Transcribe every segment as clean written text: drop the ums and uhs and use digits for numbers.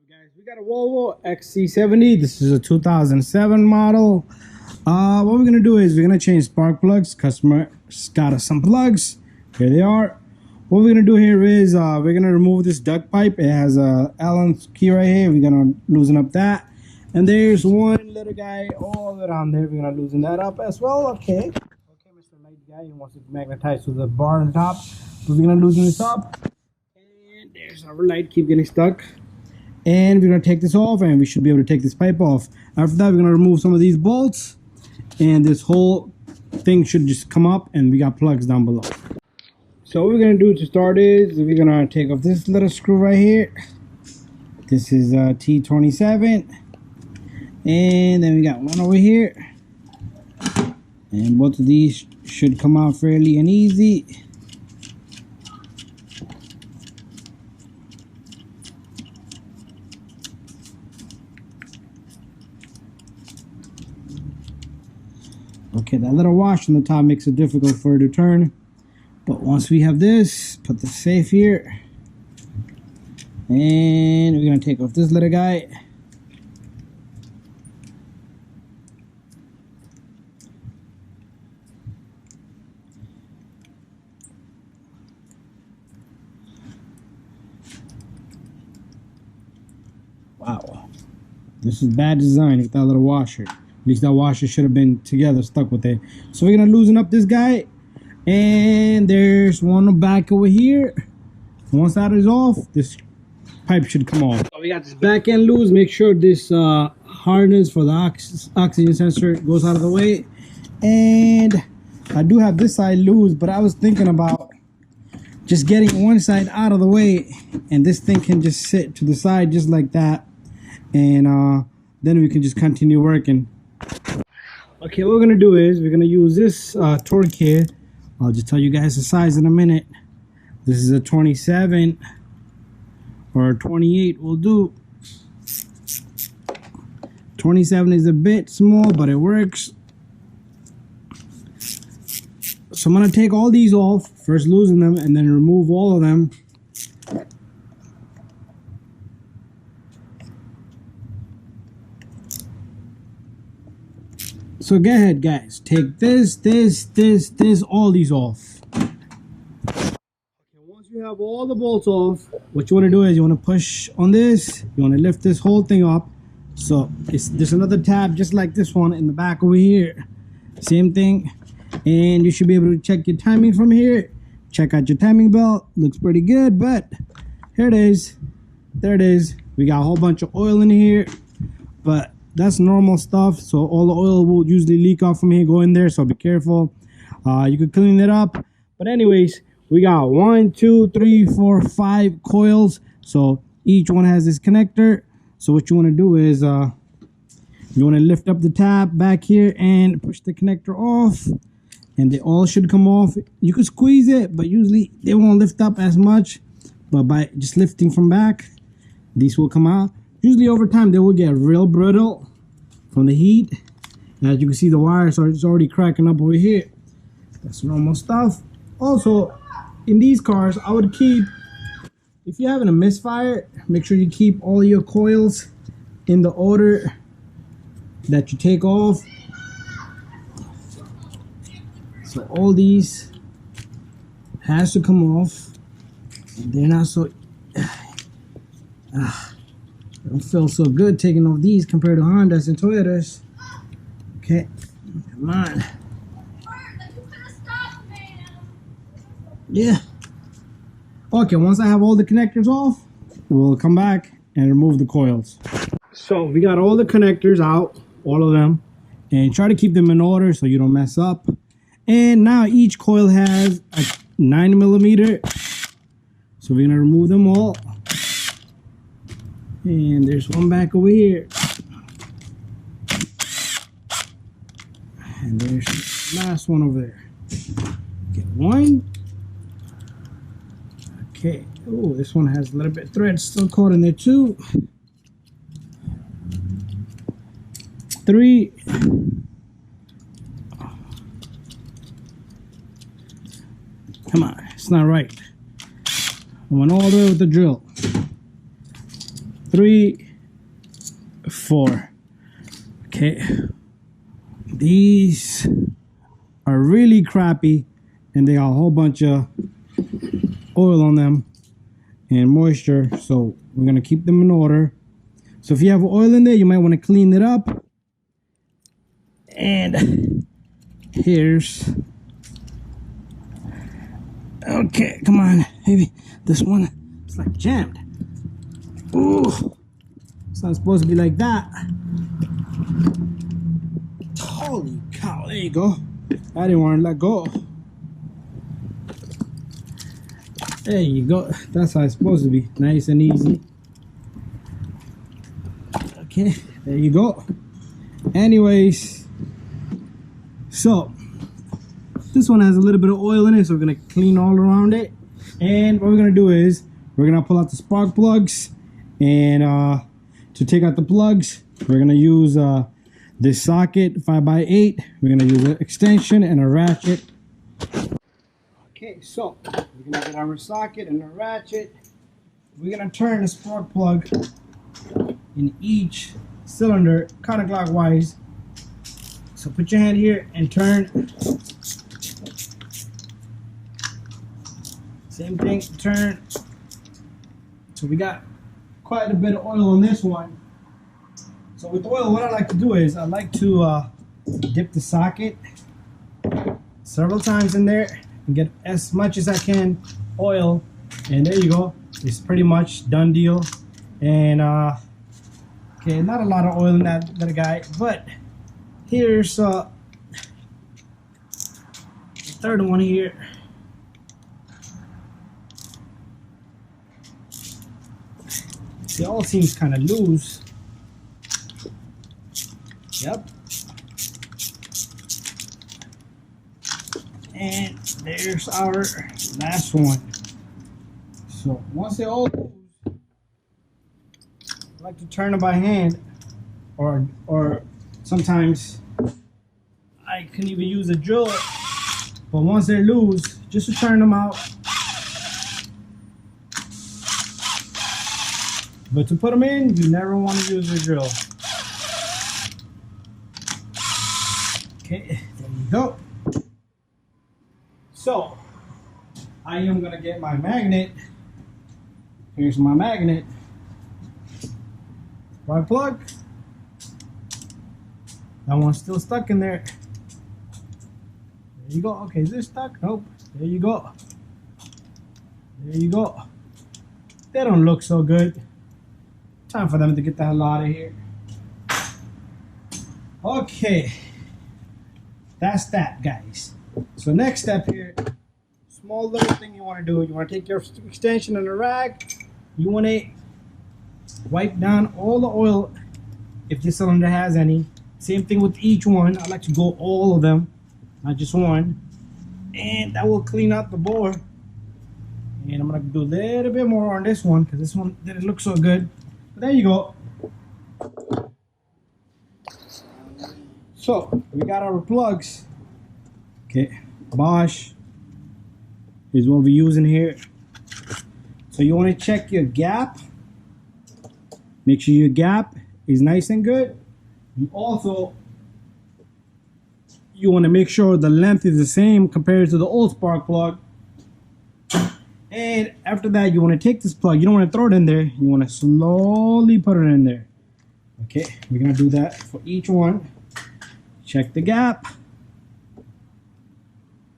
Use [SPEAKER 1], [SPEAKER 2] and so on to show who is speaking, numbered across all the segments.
[SPEAKER 1] Guys, we got a Volvo XC70. This is a 2007 model. What we're gonna do is we're gonna change spark plugs. Customer got us some plugs. Here they are. What we're gonna do here is we're gonna remove this duct pipe. It has a Allen key right here. We're gonna loosen up that. And there's one little guy all the way down there. We're gonna loosen that up as well. Okay, Mr. Nice Guy, he wants to magnetize to the bar on top. So we're gonna loosen this up. And there's our light, keep getting stuck. And we're going to take this off, and we should be able to take this pipe off. After that, we're going to remove some of these bolts, and this whole thing should just come up, and we got plugs down below. So what we're going to do to start is we're going to take off this little screw right here. This is T27, and then we got one over here, and both of these should come out fairly and easy. Okay, that little wash on the top makes it difficult for it to turn. But once we have this, put this safe here. And we're going to take off this little guy. Wow. This is bad design with that little washer. At least that washer should have been together, stuck with it. So we're gonna loosen up this guy, and there's one back over here. Once that is off, this pipe should come off. So we got this back end loose. Make sure this harness for the oxygen sensor goes out of the way. And I do have this side loose, but I was thinking about just getting one side out of the way, and this thing can just sit to the side just like that, and then we can just continue working. Okay, what we're gonna do is we're gonna use this torque here. I'll just tell you guys the size in a minute. This is a 27 or 28 will do. 27 is a bit small, but it works. So I'm gonna take all these off, first loosen them, and then remove all of them. So go ahead, guys. Take this, all these off. Okay, once you have all the bolts off, what you want to do is you want to push on this. You want to lift this whole thing up. So there's another tab just like this one in the back over here. Same thing. And you should be able to check your timing from here. Check out your timing belt. Looks pretty good, but here it is. There it is. We got a whole bunch of oil in here, but that's normal stuff. So all the oil will usually leak off from here, go in there, so be careful. You could clean it up, but anyways, we got 1, 2, 3, 4, 5 coils. So each one has this connector. So what you want to do is you want to lift up the tab back here and push the connector off, and they all should come off. You could squeeze it, but usually they won't lift up as much, but by just lifting from back, these will come out. Usually over time they will get real brittle from the heat. As you can see, the wires are just already cracking up over here. That's normal stuff. Also, in these cars, I would keep, if you're having a misfire, make sure you keep all your coils in the order that you take off. So all these has to come off. They're not so I don't feel so good taking off these compared to Hondas and Toyotas. Okay, come on. Yeah. Okay, once I have all the connectors off, we'll come back and remove the coils. So we got all the connectors out, all of them, and try to keep them in order so you don't mess up. And now each coil has a 9mm. So we're gonna remove them all. And there's one back over here. And there's the last one over there. Get one. Okay. Oh, this one has a little bit of thread still caught in there too. 3. Come on, it's not right. I went all the way with the drill. 3, 4. Okay, these are really crappy and they got a whole bunch of oil on them and moisture, so we're gonna keep them in order. So if you have oil in there, you might want to clean it up. And here's, okay, come on, maybe this one, it's like jammed. Ooh, it's not supposed to be like that. Holy cow, there you go. I didn't want to let go. There you go. That's how it's supposed to be. Nice and easy. Okay, there you go. Anyways, so this one has a little bit of oil in it, so we're gonna clean all around it. And what we're gonna do is we're gonna pull out the spark plugs, and to take out the plugs, we're gonna use this socket 5x8. We're gonna use an extension and a ratchet. Okay, so we're gonna get our socket and a ratchet. We're gonna turn the spark plug in each cylinder counterclockwise. So put your hand here and turn. Same thing, turn. So we got quite a bit of oil on this one. So with oil, what I like to do is I like to dip the socket several times in there and get as much as I can oil, and there you go. It's pretty much done deal. And okay, not a lot of oil in that guy, but here's the third one here. It all seems kind of loose. Yep. And there's our last one. So once they all loose, I like to turn them by hand, or sometimes I can even use a drill. But once they're loose, just to turn them out. But to put them in, you never want to use a drill. Okay, there you go. So I am gonna get my magnet. Here's my magnet. Spark plug. That one's still stuck in there. There you go. Okay, is this stuck? Nope. There you go. There you go. They don't look so good. Time for them to get the hell out of here. Okay. That's that, guys. So next step here, small little thing you want to do. You want to take your extension and a rag. You want to wipe down all the oil if the cylinder has any. Same thing with each one. I like to go all of them, not just one. And that will clean out the bore. And I'm going to do a little bit more on this one because this one didn't look so good. But there you go. So we got our plugs. Okay, Bosch is what we're using here. So you want to check your gap. Make sure your gap is nice and good. You also want to make sure the length is the same compared to the old spark plug. And after that, you want to take this plug. You don't want to throw it in there. You want to slowly put it in there. Okay, we're gonna do that for each one. Check the gap.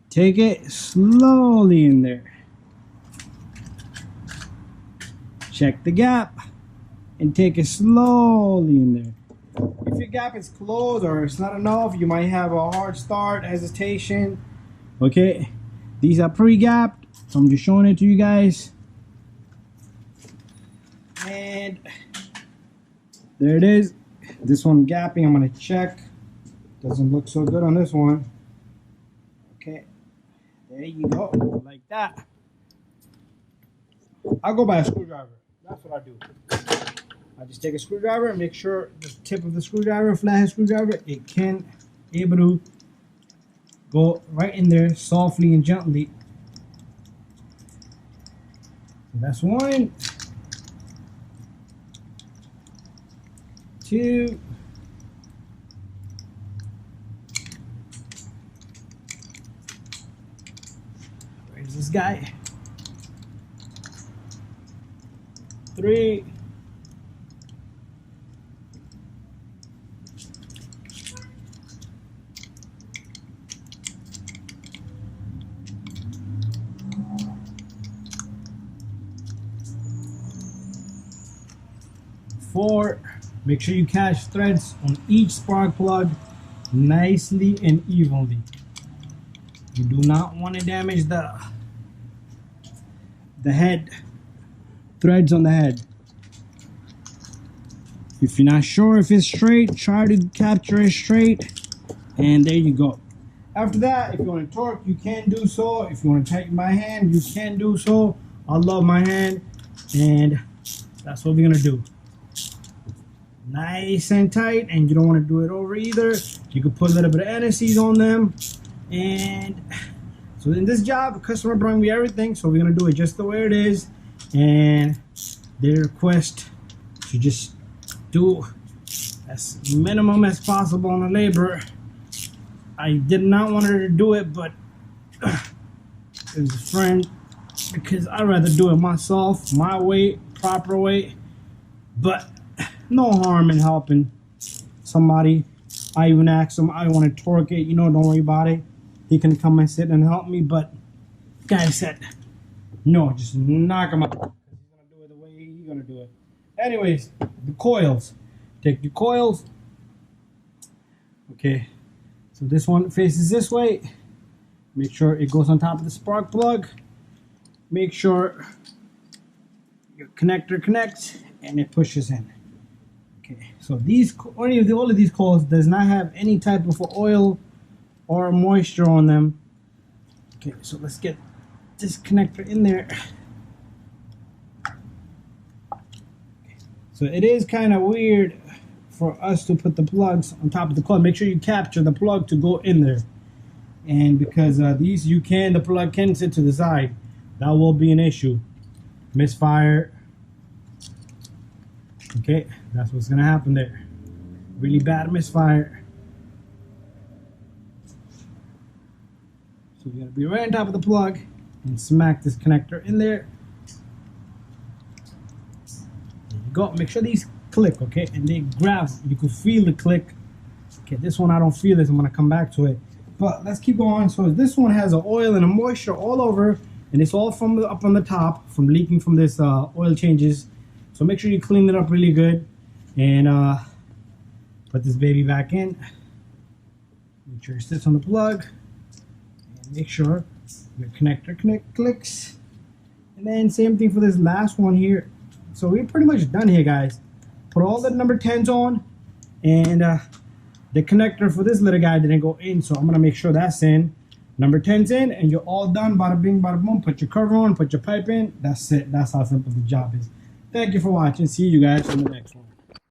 [SPEAKER 1] Take it slowly in there. Check the gap and take it slowly in there. If your gap is closed or it's not enough, you might have a hard start, hesitation. Okay, these are pre-gapped, so I'm just showing it to you guys. And there it is. This one gapping, I'm gonna check. Doesn't look so good on this one. Okay, there you go, like that. I'll go by a screwdriver. That's what I do. I just take a screwdriver and make sure the tip of the screwdriver, flathead screwdriver, it can able to go right in there softly and gently. So that's one. 2. Where's this guy? 3. 4. Make sure you catch threads on each spark plug nicely and evenly. You do not want to damage the head, threads on the head. If you're not sure if it's straight, try to capture it straight, and there you go. After that, if you want to torque, you can do so. If you want to tighten by hand, you can do so. I love my hand, and that's what we're gonna do. Nice and tight, and you don't want to do it over either. You can put a little bit of NSCs on them. And so in this job, the customer brought me everything, so we're gonna do it just the way it is. And they request to just do as minimum as possible on the labor. I did not want her to do it, but it was a friend, because I'd rather do it myself, my way, proper way. But no harm in helping somebody. I even asked him, I want to torque it, you know, don't worry about it. He can come and sit and help me, but guy said, no, just knock him out. He's gonna do it the way he's gonna do it. Anyways, the coils. Take the coils. Okay, so this one faces this way. Make sure it goes on top of the spark plug. Make sure your connector connects and it pushes in. Okay, so these, all of these coils does not have any type of oil or moisture on them. Okay, so let's get this connector in there. Okay, so it is kind of weird for us to put the plugs on top of the coil. Make sure you capture the plug to go in there. And because these, the plug can sit to the side. That will be an issue. Misfire. Okay, that's what's gonna happen there. Really bad misfire. So we're gonna be right on top of the plug and smack this connector in there. There you go. Make sure these click, okay? And they grab. You can feel the click. Okay, this one I don't feel this. I'm gonna come back to it. But let's keep going. So this one has an oil and a moisture all over, and it's all from up on the top from leaking from this oil changes. So make sure you clean it up really good and put this baby back in. Make sure it sits on the plug. Make sure your connector clicks, and then same thing for this last one here. So we're pretty much done here, guys. Put all the number 10s on, and the connector for this little guy didn't go in, so I'm gonna make sure that's in. Number 10's in, and you're all done. Bada bing, bada boom. Put your cover on, put your pipe in. That's it. That's how simple the job is. Thank you for watching. See you guys in the next one.